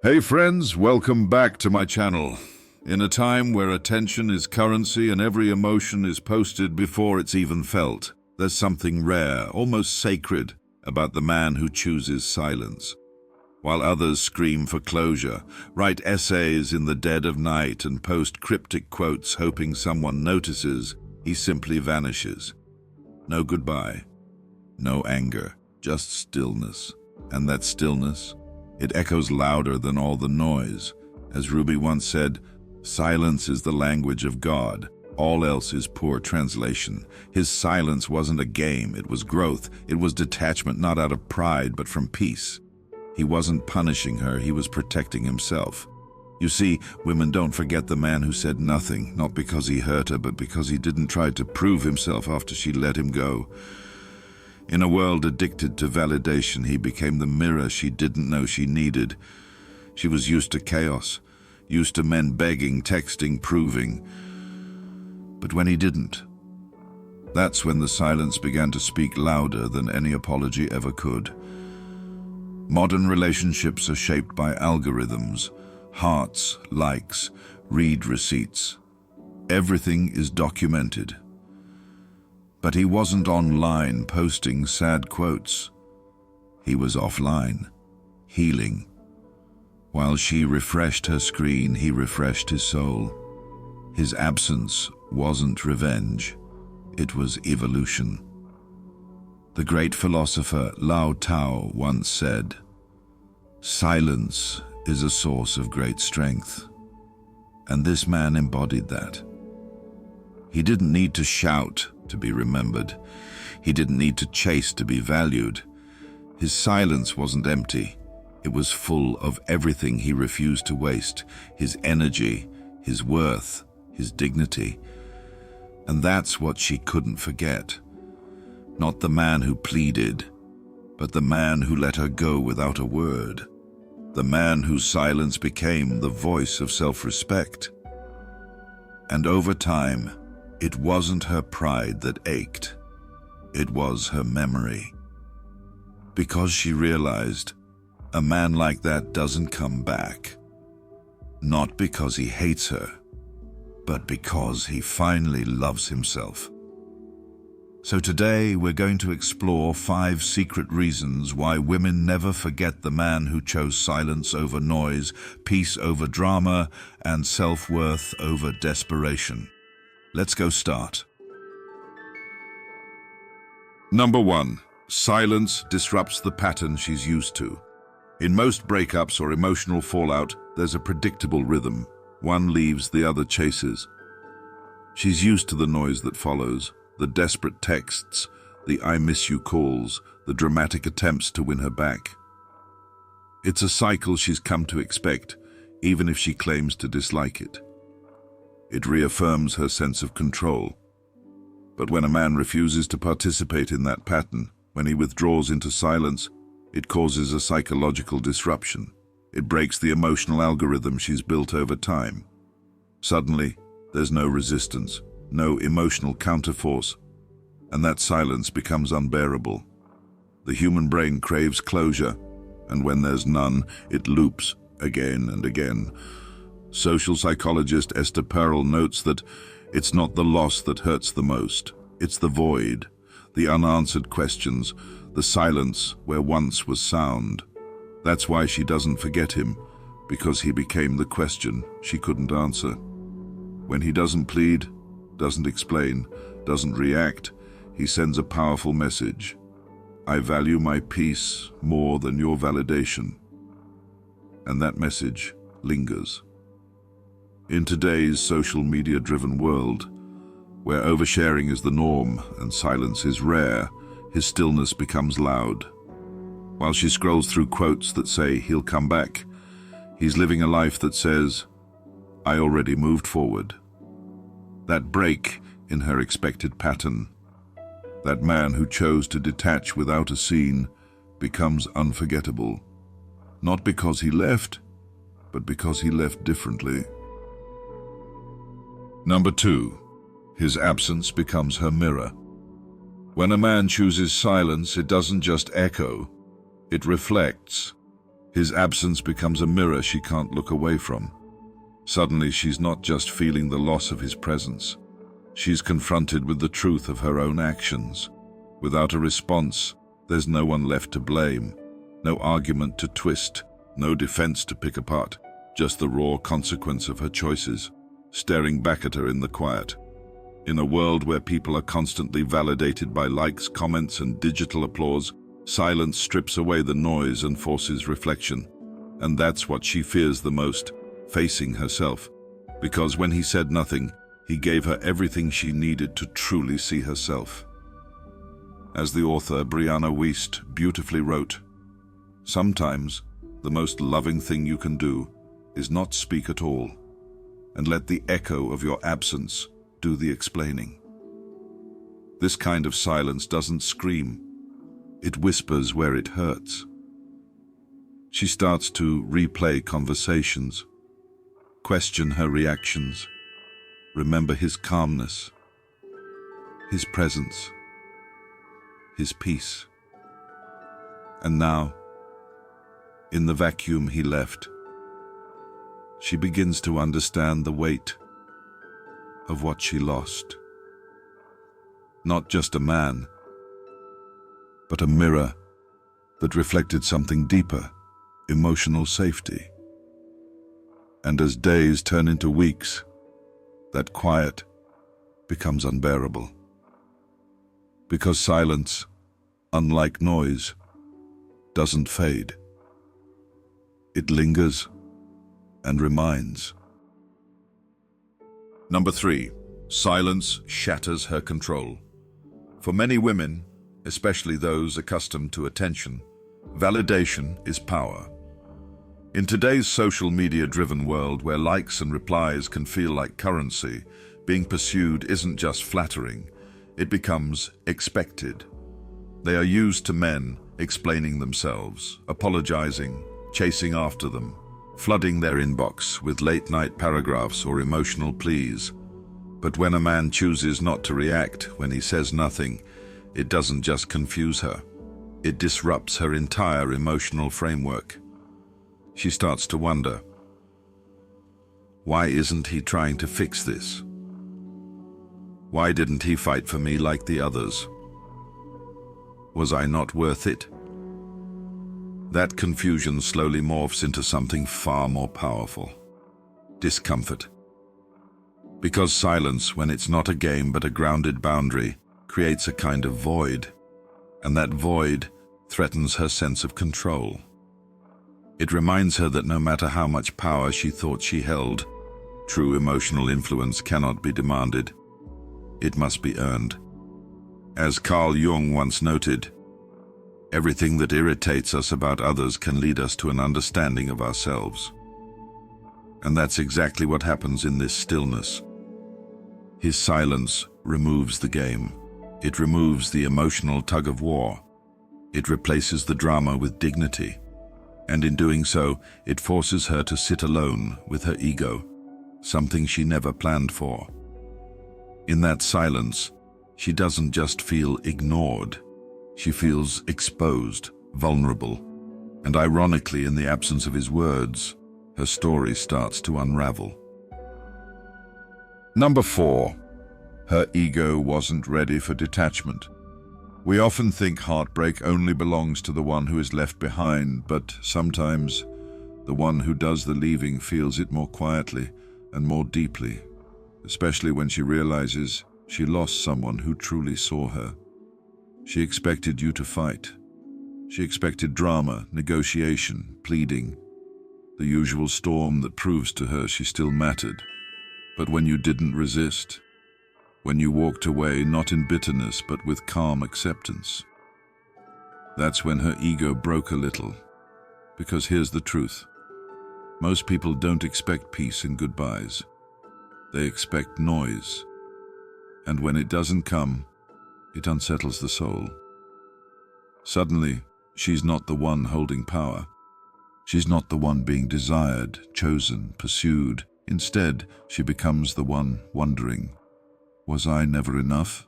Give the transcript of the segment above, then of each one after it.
Hey friends, welcome back to my channel. In a time where attention is currency and every emotion is posted before it's even felt, there's something rare, almost sacred, about the man who chooses silence. While others scream for closure, write essays in the dead of night and post cryptic quotes hoping someone notices, he simply vanishes. No goodbye, no anger, just stillness. And that stillness, it echoes louder than all the noise. As Ruby once said, silence is the language of God. All else is poor translation. His silence wasn't a game, it was growth. It was detachment, not out of pride, but from peace. He wasn't punishing her, he was protecting himself. You see, women don't forget the man who said nothing, not because he hurt her, but because he didn't try to prove himself after she let him go. In a world addicted to validation, he became the mirror she didn't know she needed. She was used to chaos, used to men begging, texting, proving. But when he didn't, that's when the silence began to speak louder than any apology ever could. Modern relationships are shaped by algorithms, hearts, likes, read receipts. Everything is documented. But he wasn't online posting sad quotes. He was offline, healing. While she refreshed her screen, he refreshed his soul. His absence wasn't revenge, it was evolution. The great philosopher Lao Tao once said, "Silence is a source of great strength." And this man embodied that. He didn't need to shout to be remembered. He didn't need to chase to be valued. His silence wasn't empty. It was full of everything he refused to waste, his energy, his worth, his dignity. And that's what she couldn't forget. Not the man who pleaded, but the man who let her go without a word. The man whose silence became the voice of self-respect. And over time, it wasn't her pride that ached. It was her memory. Because she realized, a man like that doesn't come back. Not because he hates her, but because he finally loves himself. So today we're going to explore 5 secret reasons why women never forget the man who chose silence over noise, peace over drama, and self-worth over desperation. Let's go start. Number 1. Silence disrupts the pattern she's used to. In most breakups or emotional fallout, there's a predictable rhythm. One leaves, the other chases. She's used to the noise that follows, the desperate texts, the "I miss you" calls, the dramatic attempts to win her back. It's a cycle she's come to expect, even if she claims to dislike it. It reaffirms her sense of control. But when a man refuses to participate in that pattern, when he withdraws into silence, it causes a psychological disruption. It breaks the emotional algorithm she's built over time. Suddenly, there's no resistance, no emotional counterforce, and that silence becomes unbearable. The human brain craves closure, and when there's none, it loops again and again. Social psychologist Esther Perel notes that it's not the loss that hurts the most, it's the void, the unanswered questions, the silence where once was sound. That's why she doesn't forget him, because he became the question she couldn't answer. When he doesn't plead, doesn't explain, doesn't react, he sends a powerful message. I value my peace more than your validation. And that message lingers. In today's social media-driven world, where oversharing is the norm and silence is rare, his stillness becomes loud. While she scrolls through quotes that say he'll come back, he's living a life that says, I already moved forward. That break in her expected pattern, that man who chose to detach without a scene, becomes unforgettable. Not because he left, but because he left differently. Number 2. His absence becomes her mirror. When a man chooses silence, it doesn't just echo, it reflects. His absence becomes a mirror she can't look away from. Suddenly, she's not just feeling the loss of his presence. She's confronted with the truth of her own actions. Without a response, there's no one left to blame, no argument to twist, no defense to pick apart, just the raw consequence of her choices, staring back at her in the quiet. In a world where people are constantly validated by likes, comments, and digital applause, silence strips away the noise and forces reflection. And that's what she fears the most, facing herself. Because when he said nothing, he gave her everything she needed to truly see herself. As the author Brianna Wiest beautifully wrote, "Sometimes the most loving thing you can do is not speak at all, and let the echo of your absence do the explaining." This kind of silence doesn't scream. It whispers where it hurts. She starts to replay conversations, question her reactions, remember his calmness, his presence, his peace. And now, in the vacuum he left, she begins to understand the weight of what she lost. Not just a man, but a mirror that reflected something deeper, emotional safety. And as days turn into weeks, that quiet becomes unbearable. Because silence, unlike noise, doesn't fade. It lingers and reminds. Number 3, silence shatters her control. For many women, especially those accustomed to attention, validation is power. In today's social media-driven world where likes and replies can feel like currency, being pursued isn't just flattering, it becomes expected. They are used to men explaining themselves, apologizing, chasing after them, flooding their inbox with late-night paragraphs or emotional pleas. But when a man chooses not to react, when he says nothing, it doesn't just confuse her. It disrupts her entire emotional framework. She starts to wonder, why isn't he trying to fix this? Why didn't he fight for me like the others? Was I not worth it? That confusion slowly morphs into something far more powerful: discomfort. Because silence, when it's not a game but a grounded boundary, creates a kind of void, and that void threatens her sense of control. It reminds her that no matter how much power she thought she held, true emotional influence cannot be demanded. It must be earned. As Carl Jung once noted, everything that irritates us about others can lead us to an understanding of ourselves. And that's exactly what happens in this stillness. His silence removes the game. It removes the emotional tug-of-war. It replaces the drama with dignity. And in doing so, it forces her to sit alone with her ego, something she never planned for. In that silence, she doesn't just feel ignored. She feels exposed, vulnerable. And ironically, in the absence of his words, her story starts to unravel. Number 4. Her ego wasn't ready for detachment. We often think heartbreak only belongs to the one who is left behind, but sometimes the one who does the leaving feels it more quietly and more deeply, especially when she realizes she lost someone who truly saw her. She expected you to fight. She expected drama, negotiation, pleading, the usual storm that proves to her she still mattered. But when you didn't resist, when you walked away not in bitterness but with calm acceptance, that's when her ego broke a little. Because here's the truth. Most people don't expect peace in goodbyes. They expect noise. And when it doesn't come, it unsettles the soul. Suddenly, she's not the one holding power. She's not the one being desired, chosen, pursued. Instead, she becomes the one wondering, was I never enough?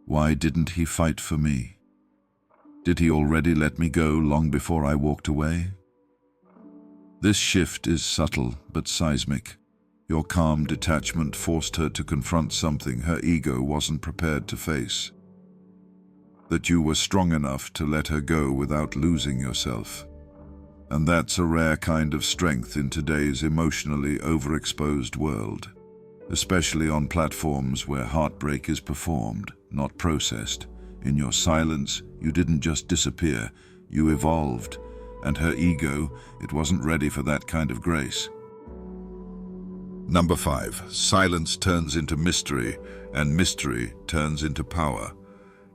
Why didn't he fight for me? Did he already let me go long before I walked away? This shift is subtle but seismic. Your calm detachment forced her to confront something her ego wasn't prepared to face. That you were strong enough to let her go without losing yourself. And that's a rare kind of strength in today's emotionally overexposed world, especially on platforms where heartbreak is performed, not processed. In your silence, you didn't just disappear, you evolved, and her ego, it wasn't ready for that kind of grace. Number 5. Silence turns into mystery, and mystery turns into power.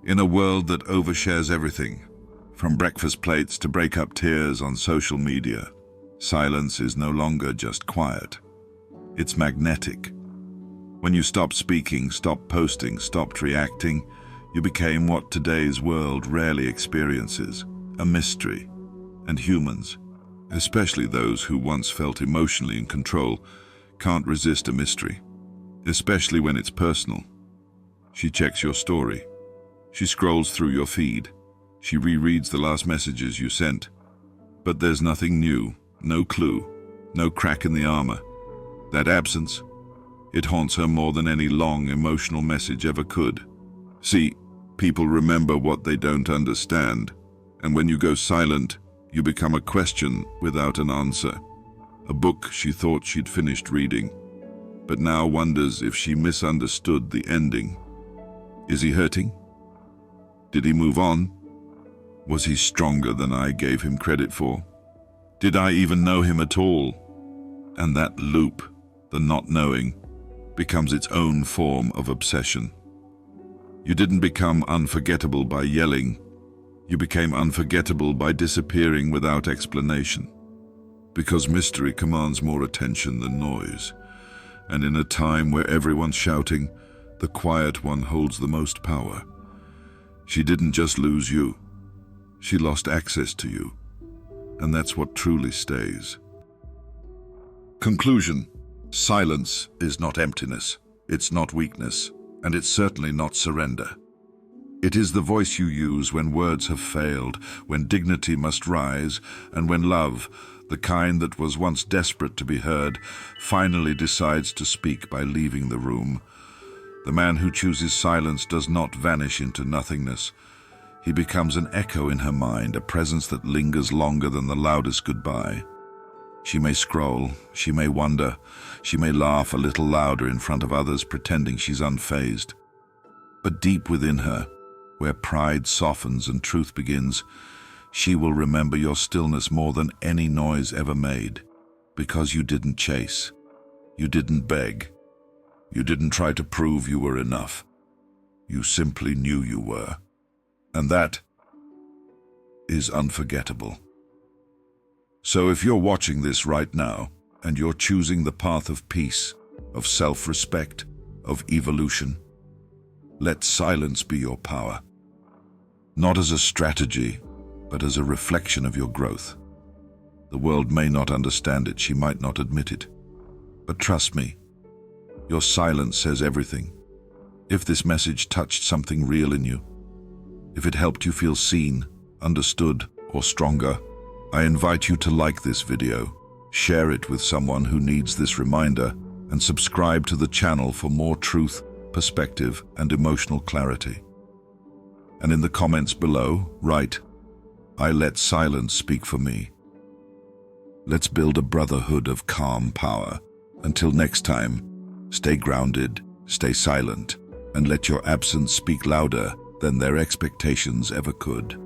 In a world that overshares everything, from breakfast plates to breakup tears on social media, silence is no longer just quiet. It's magnetic. When you stopped speaking, stopped posting, stopped reacting, you became what today's world rarely experiences, a mystery. And humans, especially those who once felt emotionally in control, can't resist a mystery, especially when it's personal. She checks your story. She scrolls through your feed. She rereads the last messages you sent. But there's nothing new, no clue, no crack in the armor. That absence, it haunts her more than any long emotional message ever could. See, people remember what they don't understand, and when you go silent, you become a question without an answer. A book she thought she'd finished reading, but now wonders if she misunderstood the ending. Is he hurting? Did he move on? Was he stronger than I gave him credit for? Did I even know him at all? And that loop, the not knowing, becomes its own form of obsession. You didn't become unforgettable by yelling. You became unforgettable by disappearing without explanation. Because mystery commands more attention than noise. And in a time where everyone's shouting, the quiet one holds the most power. She didn't just lose you. She lost access to you. And that's what truly stays. Conclusion. Silence is not emptiness. It's not weakness. And it's certainly not surrender. It is the voice you use when words have failed, when dignity must rise, and when love, the kind that was once desperate to be heard, finally decides to speak by leaving the room. The man who chooses silence does not vanish into nothingness. He becomes an echo in her mind, a presence that lingers longer than the loudest goodbye. She may scroll, she may wonder, she may laugh a little louder in front of others, pretending she's unfazed. But deep within her, where pride softens and truth begins, she will remember your stillness more than any noise ever made, because you didn't chase, you didn't beg, you didn't try to prove you were enough. You simply knew you were. And that is unforgettable. So if you're watching this right now, and you're choosing the path of peace, of self-respect, of evolution, let silence be your power. Not as a strategy, but as a reflection of your growth. The world may not understand it, she might not admit it. But trust me, your silence says everything. If this message touched something real in you, if it helped you feel seen, understood, or stronger, I invite you to like this video, share it with someone who needs this reminder, and subscribe to the channel for more truth, perspective, and emotional clarity. And in the comments below, write, "I let silence speak for me." Let's build a brotherhood of calm power. Until next time, stay grounded, stay silent, and let your absence speak louder than their expectations ever could.